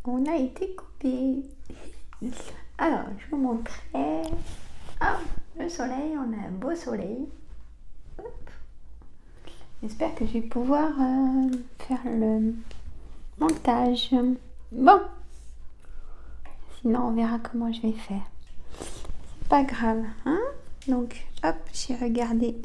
on a été coupé. Alors, je vous montrerai. Ah, le soleil, on a un beau soleil. Hop. J'espère que je vais pouvoir faire le montage. Bon, sinon on verra comment je vais faire. C'est pas grave, hein? Donc, hop, j'ai regardé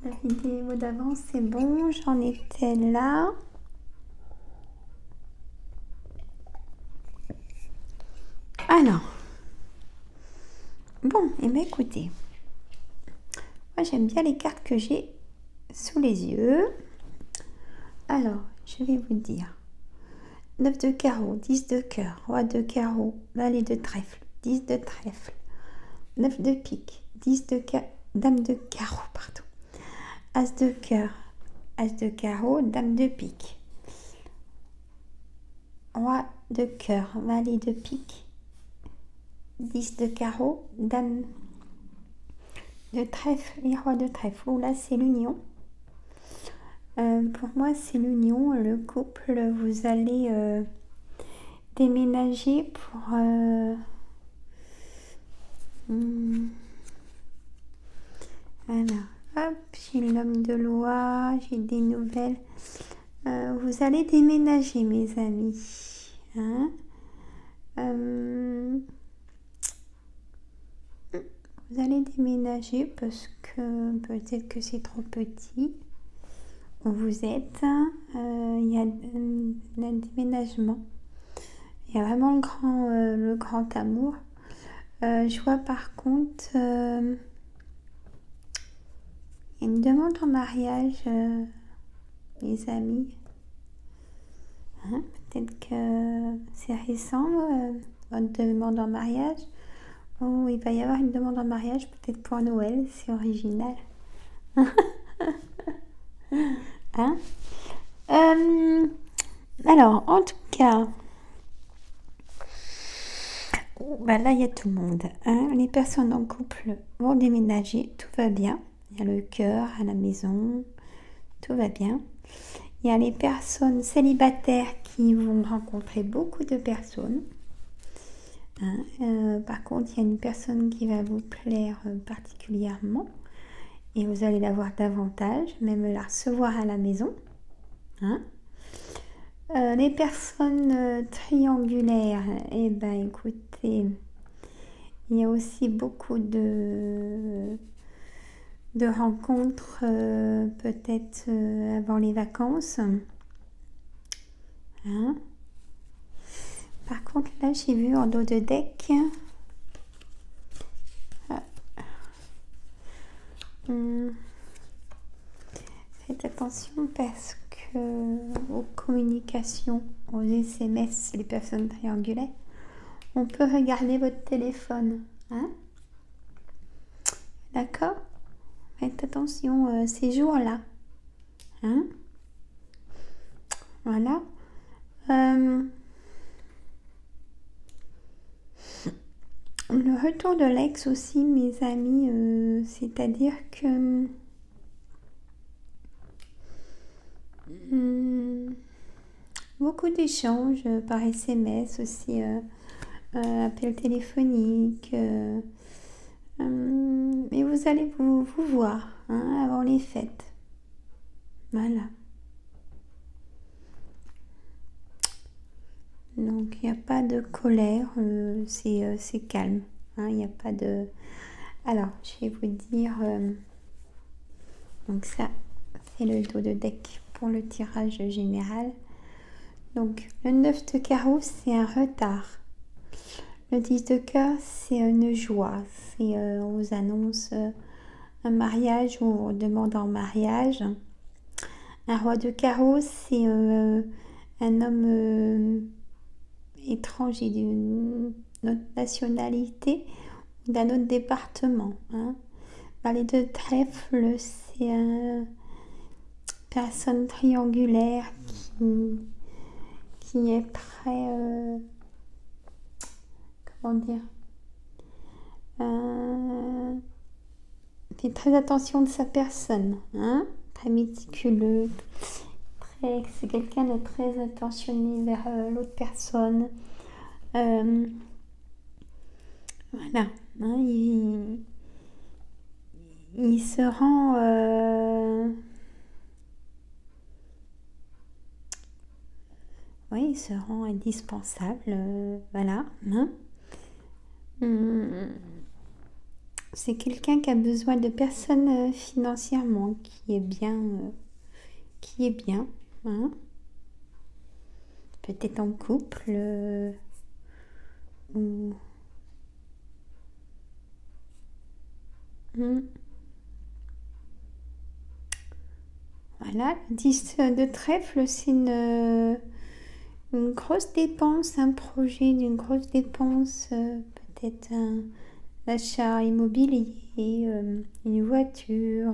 la vidéo d'avant, c'est bon, j'en étais là. Alors, bon, et bien écoutez, moi j'aime bien les cartes que j'ai sous les yeux. Alors, je vais vous dire 9 de carreau, 10 de cœur, roi de carreau, valet de trèfle, 10 de trèfle, 9 de pique, 10 de dame de carreau, pardon, as de cœur, as de carreau, dame de pique, roi de cœur, valet de pique, 10 de carreau, dame de trèfle et roi de trèfle. Oh, là, c'est l'union. Pour moi, c'est l'union. Le couple, vous allez déménager pour... Alors, hop, j'ai l'homme de loi, j'ai des nouvelles. Vous allez déménager, mes amis. Hein? Vous allez déménager parce que peut-être que c'est trop petit où vous êtes. Il y a un déménagement. Il y a vraiment le grand amour. Je vois par contre une demande en mariage, mes amis. Hein, peut-être que c'est récent, votre demande en mariage. Oh, il va y avoir une demande en mariage, peut-être pour Noël, c'est original. Hein? Alors, en tout cas, bah là, il y a tout le monde. Hein? Les personnes en couple vont déménager, tout va bien. Il y a le cœur à la maison, tout va bien. Il y a les personnes célibataires qui vont rencontrer beaucoup de personnes. Hein? Par contre, il y a une personne qui va vous plaire particulièrement et vous allez la voir davantage, même la recevoir à la maison. Hein? Les personnes triangulaires, eh ben écoutez, il y a aussi beaucoup de rencontres peut-être avant les vacances. Hein? Par contre, là, j'ai vu en dos de deck. Faites attention parce que aux communications, aux SMS, les personnes triangulaires, on peut regarder votre téléphone. Hein? D'accord? Faites attention ces jours-là. Hein? Voilà. Le retour de l'ex aussi, mes amis, c'est-à-dire que beaucoup d'échanges par SMS aussi, appels téléphoniques, et vous allez vous voir hein, avant les fêtes. Voilà. Donc il n'y a pas de colère, c'est calme. Hein, il n'y a pas de... Alors, je vais vous dire... donc ça, c'est le dos de deck pour le tirage général. Donc le 9 de carreau, c'est un retard. Le 10 de cœur, c'est une joie. C'est on vous annonce un mariage ou on demande en mariage. Un roi de carreau, c'est un homme étranger d'une autre nationalité ou d'un autre département. Hein. Valet de trèfle, c'est une personne triangulaire qui est très... comment dire, fait très attention de sa personne, hein, très méticuleux, c'est quelqu'un de très attentionné vers l'autre personne. Euh, voilà, hein, il se rend, oui, il se rend indispensable, voilà. Hein. Hum, c'est quelqu'un qui a besoin de personnes financièrement, qui est bien, hein. Peut-être en couple, ou... Voilà, le 10 de trèfle, c'est une grosse dépense, un projet d'une grosse dépense, peut-être un achat immobilier, une voiture.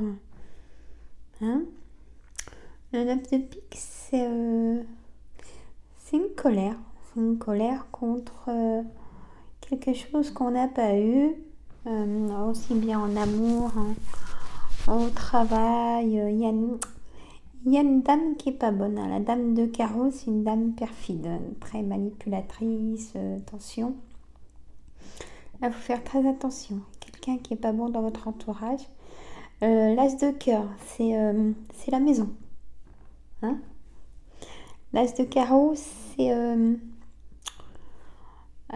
Hein. Le 9 de pique, c'est une colère. C'est une colère contre quelque chose qu'on n'a pas eu, aussi bien en amour, hein, au travail. Il y a une dame qui est pas bonne. Hein. La dame de carreau, c'est une dame perfide, très manipulatrice, attention. Là, il faut faire très attention. Quelqu'un qui est pas bon dans votre entourage. L'as de cœur, c'est la maison. Hein. L'as de carreau, c'est un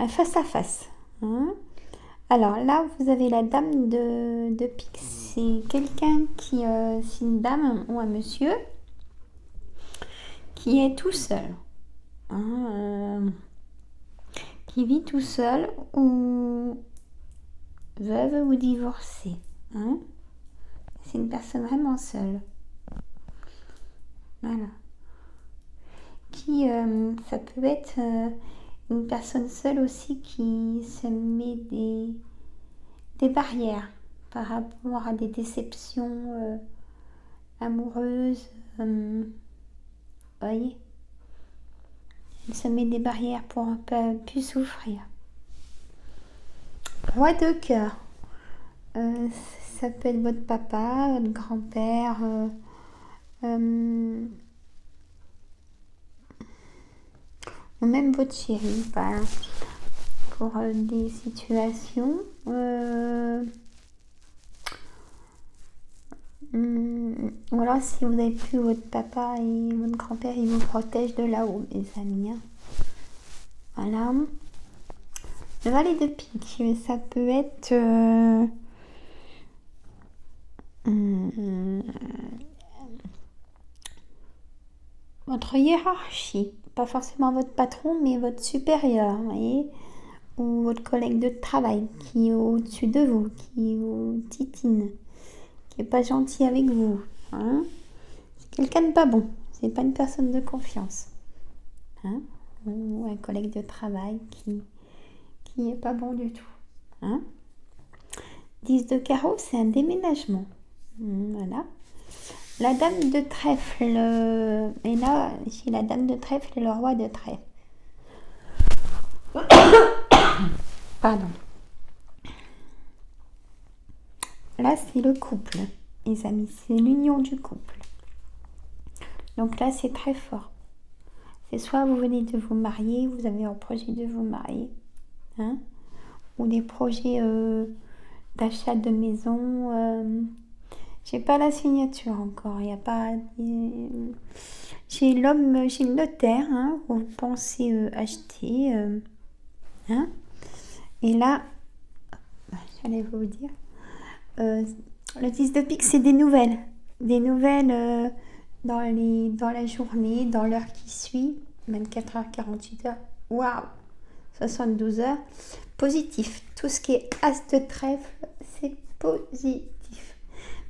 face à face. Hein. Alors là, vous avez la dame de pique. C'est quelqu'un qui, c'est une dame ou un monsieur qui est tout seul. Hein, qui vit tout seul ou veuve ou divorcée. Hein. C'est une personne vraiment seule. Voilà. Qui, ça peut être une personne seule aussi qui se met des barrières par rapport à des déceptions amoureuses. Voyez, elle se met des barrières pour ne pas plus souffrir. Roi de cœur, ça peut être votre papa, votre grand-père, ou même votre chéri, pour des situations. Ou alors si vous n'avez plus votre papa et votre grand-père, ils vous protègent de là-haut, mes amis. Hein. Voilà. Le valet de pique, ça peut être votre hiérarchie. Pas forcément votre patron, mais votre supérieur, vous voyez, ou votre collègue de travail qui est au-dessus de vous, qui vous titine, qui n'est pas gentil avec vous. Hein. C'est quelqu'un de pas bon, c'est pas une personne de confiance. Hein. Ou un collègue de travail qui n'est pas bon du tout. Hein. 10 de carreau, c'est un déménagement. Voilà. La dame de trèfle, et là, ici, la dame de trèfle et le roi de trèfle. Pardon. Là, c'est le couple, les amis, c'est l'union du couple. Donc là, c'est très fort. C'est soit vous venez de vous marier, vous avez un projet de vous marier, hein, ou des projets d'achat de maison. J'ai pas la signature encore, il n'y a pas... J'ai le notaire, hein, où vous pensez acheter, hein, et là, j'allais vous dire, le 10 de pique, c'est des nouvelles dans la journée, dans l'heure qui suit, 24 heures, 48 heures, waouh, 72 heures, positif. Tout ce qui est as de trèfle, c'est positif.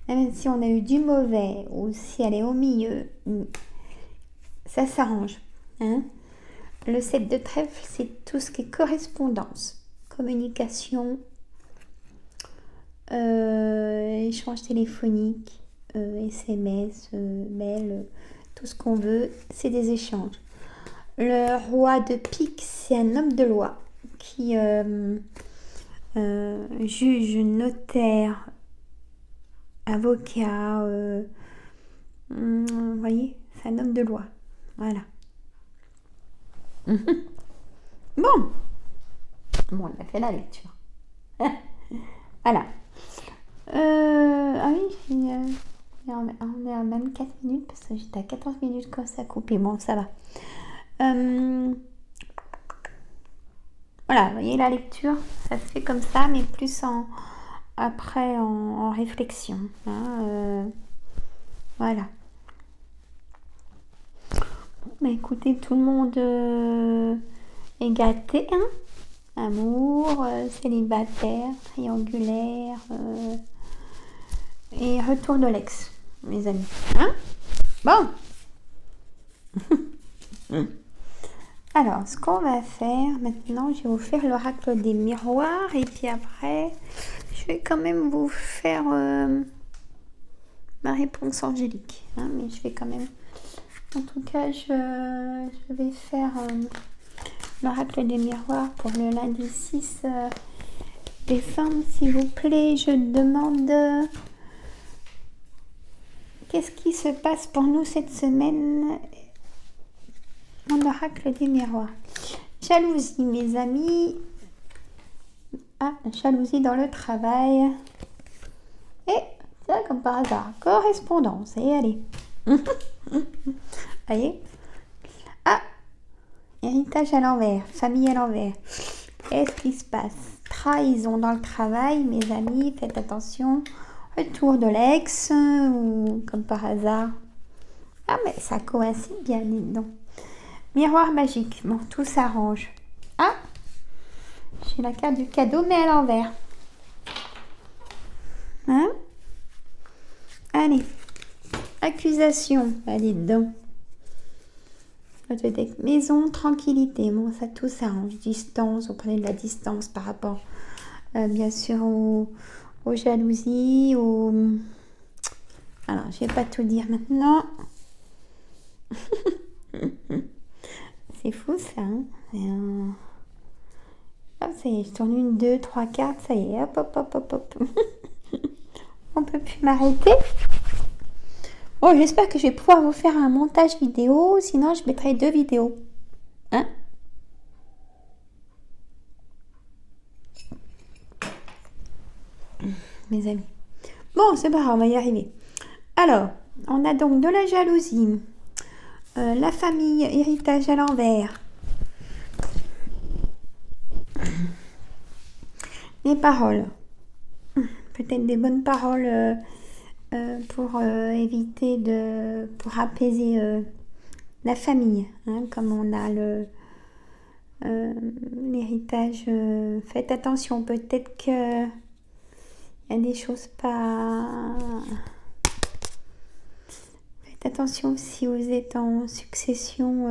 Même si on a eu du mauvais ou si elle est au milieu, ça s'arrange. Hein. Le 7 de trèfle, c'est tout ce qui est correspondance, communication, échange téléphonique, SMS, mail, tout ce qu'on veut, c'est des échanges. Le roi de pique, c'est un homme de loi qui juge, notaire, avocat, vous voyez, C'est un homme de loi. Voilà. Bon. Bon, on a fait la lecture. Voilà. Ah oui, on est à 24 minutes parce que j'étais à 14 minutes quand ça a coupé. Bon, ça va. Voilà, vous voyez la lecture, ça se fait comme ça, mais plus après en réflexion. Hein, voilà. Mais écoutez, tout le monde est gâté, hein. Amour, célibataire, triangulaire et retour de l'ex, mes amis. Hein? Bon. Alors, ce qu'on va faire maintenant, je vais vous faire l'oracle des miroirs et puis après, je vais quand même vous faire ma réponse angélique. Hein, mais je vais quand même... En tout cas, je vais faire l'oracle des miroirs pour le lundi 6 décembre. S'il vous plaît, je demande qu'est-ce qui se passe pour nous cette semaine. Mon oracle des miroirs. Jalousie, mes amis. Ah, jalousie dans le travail. Et, ça comme par hasard, correspondance. Et allez. Voyez. Ah, héritage à l'envers, famille à l'envers. Qu'est-ce qui se passe? Trahison dans le travail, mes amis, faites attention. Retour de l'ex, ou comme par hasard. Ah, mais ça coïncide bien, dites donc. Miroir magique, bon, tout s'arrange. Ah, j'ai la carte du cadeau, mais à l'envers. Hein? Allez, accusation, allez dedans. Maison, tranquillité, bon, ça tout s'arrange. Distance, vous prenez de la distance par rapport, bien sûr, aux jalousies, Alors, je vais pas tout dire maintenant. C'est fou ça, hein. Hop, ça y est, je tourne 1, 2, 3 cartes, ça y est, hop, hop, hop, hop, hop. On peut plus m'arrêter. Bon, j'espère que je vais pouvoir vous faire un montage vidéo, sinon je mettrai 2 vidéos. Hein? Mes amis. Bon, c'est pas grave, on va y arriver. Alors, on a donc de la jalousie, la famille, héritage à l'envers, les paroles, peut-être des bonnes paroles pour éviter pour apaiser la famille, hein, comme on a l'héritage. Faites attention, peut-être que il y a des choses pas... Faites attention si vous êtes en succession.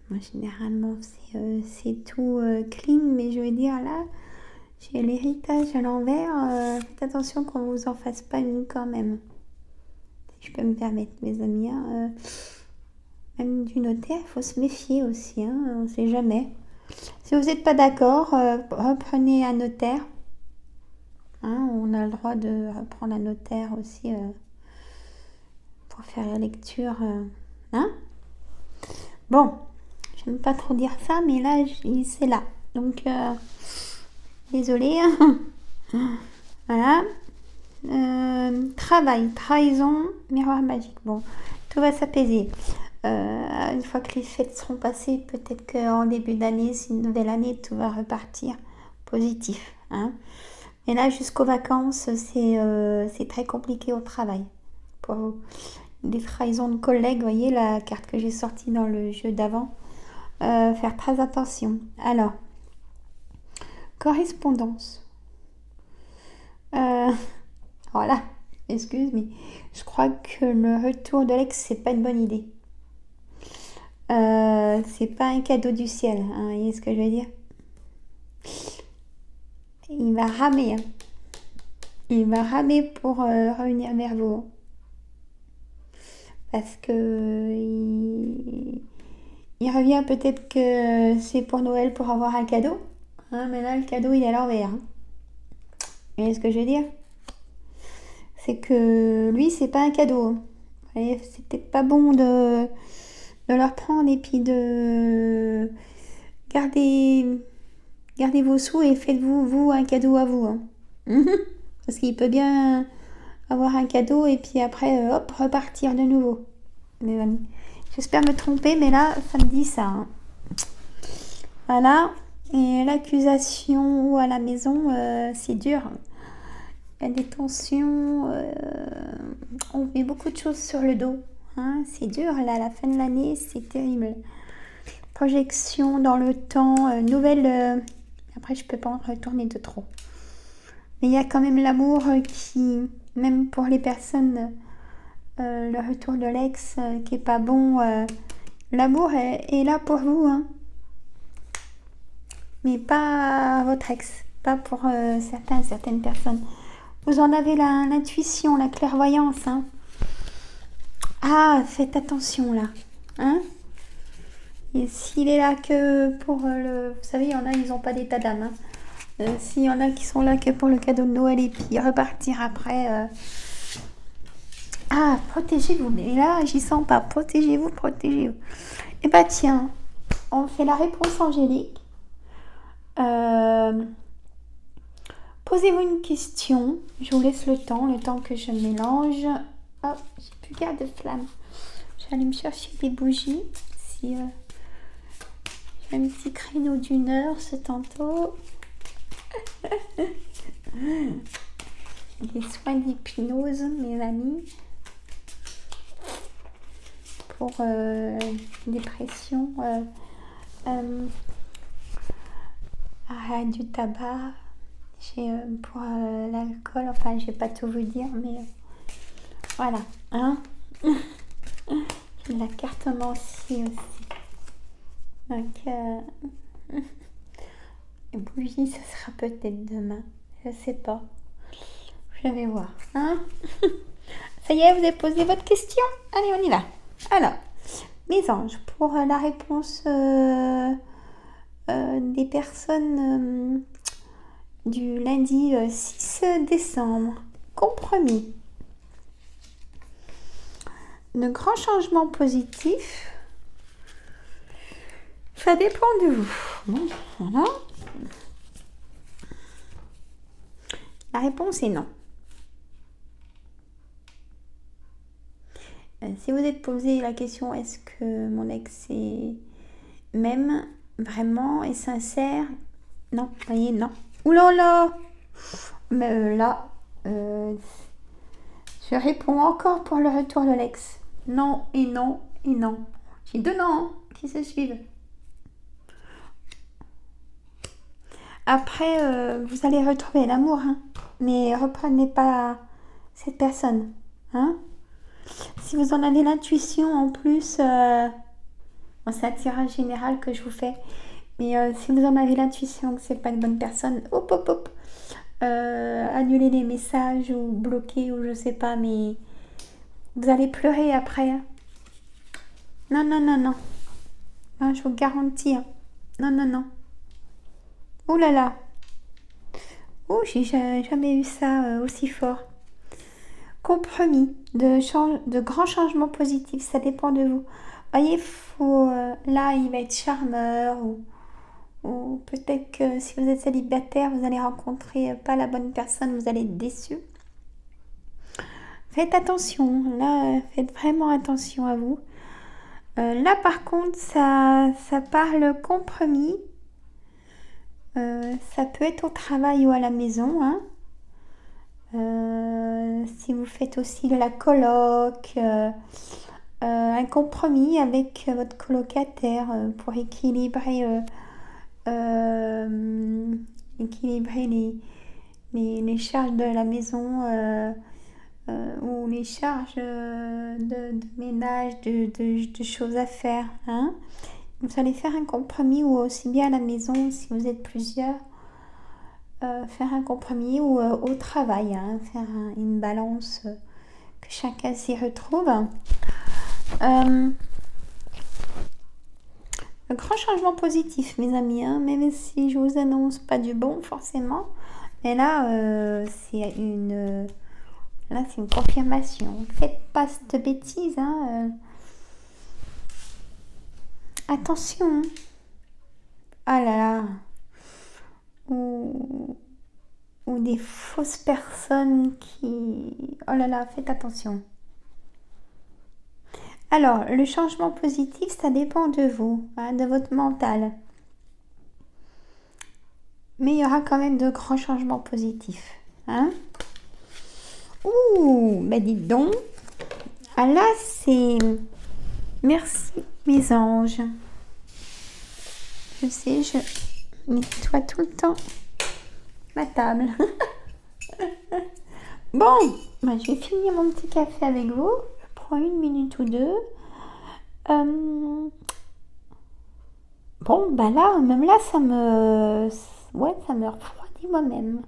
Moi, généralement, c'est tout clean, mais je veux dire, là, j'ai l'héritage à l'envers. Faites attention qu'on vous en fasse pas une quand même. Si je peux me permettre, mes amis. Hein, même du notaire, il faut se méfier aussi. Hein, on ne sait jamais. Si vous n'êtes pas d'accord, reprenez un notaire. Hein, on a le droit de reprendre un notaire aussi pour faire la lecture. Hein? Bon, je n'aime pas trop dire ça, mais là, c'est là. Donc, désolée. Voilà. Travail, trahison, miroir magique. Bon, tout va s'apaiser. Une fois que les fêtes seront passées, peut-être qu'en début d'année, c'est une nouvelle année, tout va repartir positif. Hein. Et là, jusqu'aux vacances, c'est très compliqué au travail. Pour des trahisons de collègues, vous voyez la carte que j'ai sortie dans le jeu d'avant. Faire très attention. Alors, correspondance. Voilà, excuse, mais je crois que le retour de l'ex, c'est pas une bonne idée. C'est pas un cadeau du ciel, hein, vous voyez ce que je veux dire? Il va ramer, hein. Il va ramer pour revenir vers vous. Parce que il revient peut-être que c'est pour Noël pour avoir un cadeau. Hein, mais là, le cadeau, il est à l'envers. Hein. Vous voyez ce que je veux dire? C'est que lui, c'est pas un cadeau. Et c'est peut-être pas bon de leur prendre et puis de garder vos sous et faites-vous un cadeau à vous. Hein. Parce qu'il peut bien avoir un cadeau et puis après, hop, repartir de nouveau. Mes amis. J'espère me tromper, mais là, ça me dit ça. Hein. Voilà. Et l'accusation à la maison, c'est dur. Il y a des tensions. On met beaucoup de choses sur le dos. Hein. C'est dur, là, à la fin de l'année, c'est terrible. Projection dans le temps, nouvelle... après, je peux pas en retourner de trop. Mais il y a quand même l'amour qui, même pour les personnes, le retour de l'ex qui est pas bon, l'amour est là pour vous, hein. Mais pas votre ex, pas pour certaines personnes. Vous en avez l'intuition, la clairvoyance, hein. Ah, faites attention là, hein. Et s'il est là que pour le... Vous savez, il y en a, ils n'ont pas d'état d'âme, hein. S'il y en a qui sont là que pour le cadeau de Noël et puis repartir après... Ah, protégez-vous. Mais là, j'y sens pas. Protégez-vous. Et bah tiens, on fait la réponse angélique. Posez-vous une question. Je vous laisse le temps que je mélange. Oh, j'ai plus qu'à de flamme. J'allais me chercher des bougies. Si j'ai un petit créneau d'1 heure, ce tantôt. Des soins d'hypnose, mes amis. Pour dépression, arrêt du tabac, j'ai pour l'alcool, enfin je vais pas tout vous dire, mais voilà, hein. J'ai de la cartomancie aussi. Donc les bougies, ça sera peut-être demain, je sais pas. Je vais voir, hein. Ça y est, vous avez posé votre question? Allez, on y va. Alors, mes anges, pour la réponse des personnes du lundi 6 décembre, compromis. De grands changements positifs, ça dépend de vous. Bon, voilà. La réponse est non. Si vous êtes posé la question, est-ce que mon ex m'aime vraiment et sincère? Non, vous voyez, non. Ouh là là. Mais là, je réponds encore pour le retour de l'ex. Non et non et non. J'ai 2 noms qui se suivent. Après, vous allez retrouver l'amour, hein, mais reprenez pas cette personne, hein. Si vous en avez l'intuition en plus, bon, c'est un tirage général que je vous fais, mais si vous en avez l'intuition que c'est pas une bonne personne, hop, annulez les messages ou bloquez ou je sais pas, mais vous allez pleurer après. Hein. Non, hein, je vous garantis. Hein. Non. Ouh là là. Ouh, j'ai jamais eu ça aussi fort. Compromis, de grands changements positifs, ça dépend de vous. Voyez, là, il va être charmeur ou peut-être que si vous êtes célibataire, vous allez rencontrer pas la bonne personne, vous allez être déçu. Faites attention, là, faites vraiment attention à vous. Là, par contre, ça parle compromis. Ça peut être au travail ou à la maison, hein. Si vous faites aussi de la coloc, un compromis avec votre colocataire pour équilibrer les charges de la maison ou les charges de ménage, de choses à faire, hein. Vous allez faire un compromis ou aussi bien à la maison si vous êtes plusieurs. Faire un compromis ou au travail, hein, faire une balance que chacun s'y retrouve. Un grand changement positif, mes amis, hein, même si je vous annonce pas du bon forcément, mais là c'est Là, c'est une confirmation. Faites pas cette bêtise, hein. Attention. Ah là là. Ou des fausses personnes qui... Oh là là, faites attention. Alors, le changement positif, ça dépend de vous, hein, de votre mental. Mais il y aura quand même de grands changements positifs. Hein. Ouh, bah dites donc. Ah là, c'est... Merci, mes anges. Je sais, je nettoie tout le temps ma table. Bon, bah, je vais finir mon petit café avec vous. Je prends 1 minute ou 2. Bon, bah là, même là, ça me... Ouais, ça me refroidit moi-même.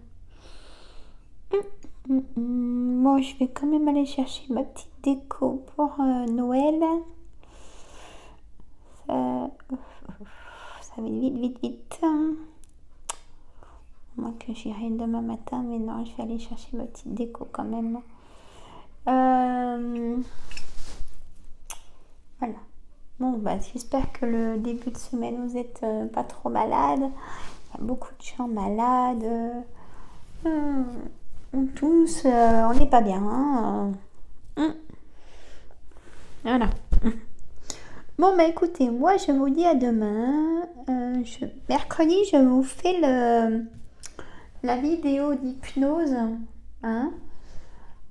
Bon, je vais quand même aller chercher ma petite déco pour Noël. Ça va vite. Moi que j'irai demain matin, mais non, je vais aller chercher ma petite déco quand même. Voilà. Bon, bah, j'espère que le début de semaine, vous êtes pas trop malade. Il y a beaucoup de gens malades. Tous, on n'est pas bien. Hein. Voilà. Bon, bah écoutez, moi je vous dis à demain. Mercredi, je vous fais la vidéo d'hypnose. Hein.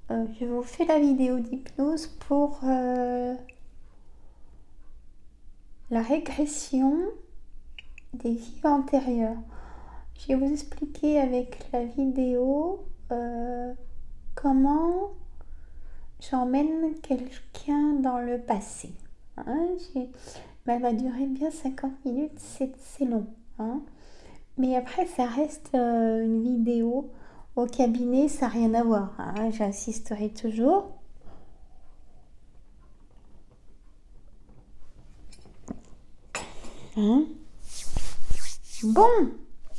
Je vous fais la vidéo d'hypnose pour la régression des vies antérieures. Je vais vous expliquer avec la vidéo comment j'emmène quelqu'un dans le passé. Hein, elle va durer bien 50 minutes, c'est long. Hein. Mais après, ça reste une vidéo au cabinet, ça n'a rien à voir. Hein, j'insisterai toujours. Hein. Bon,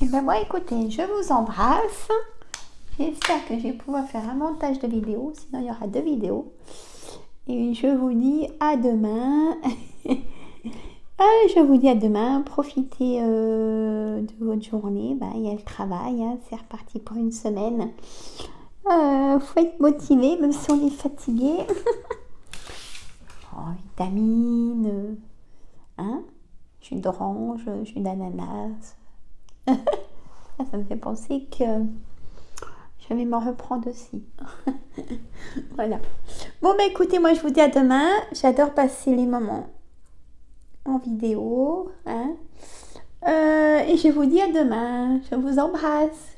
et ben moi, écoutez, je vous embrasse. J'espère que je vais pouvoir faire un montage de vidéos, sinon il y aura 2 vidéos. Et je vous dis à demain. Je vous dis à demain. Profitez de votre journée. Ben, il y a le travail, hein, c'est reparti pour une semaine. Faut être motivé, même si on est fatigué. Oh, vitamines, hein, jus d'orange, jus d'ananas. Ça me fait penser que je vais m'en reprendre aussi. Voilà. Bon, bah écoutez, moi je vous dis à demain. J'adore passer les moments en vidéo. Hein. Et je vous dis à demain. Je vous embrasse.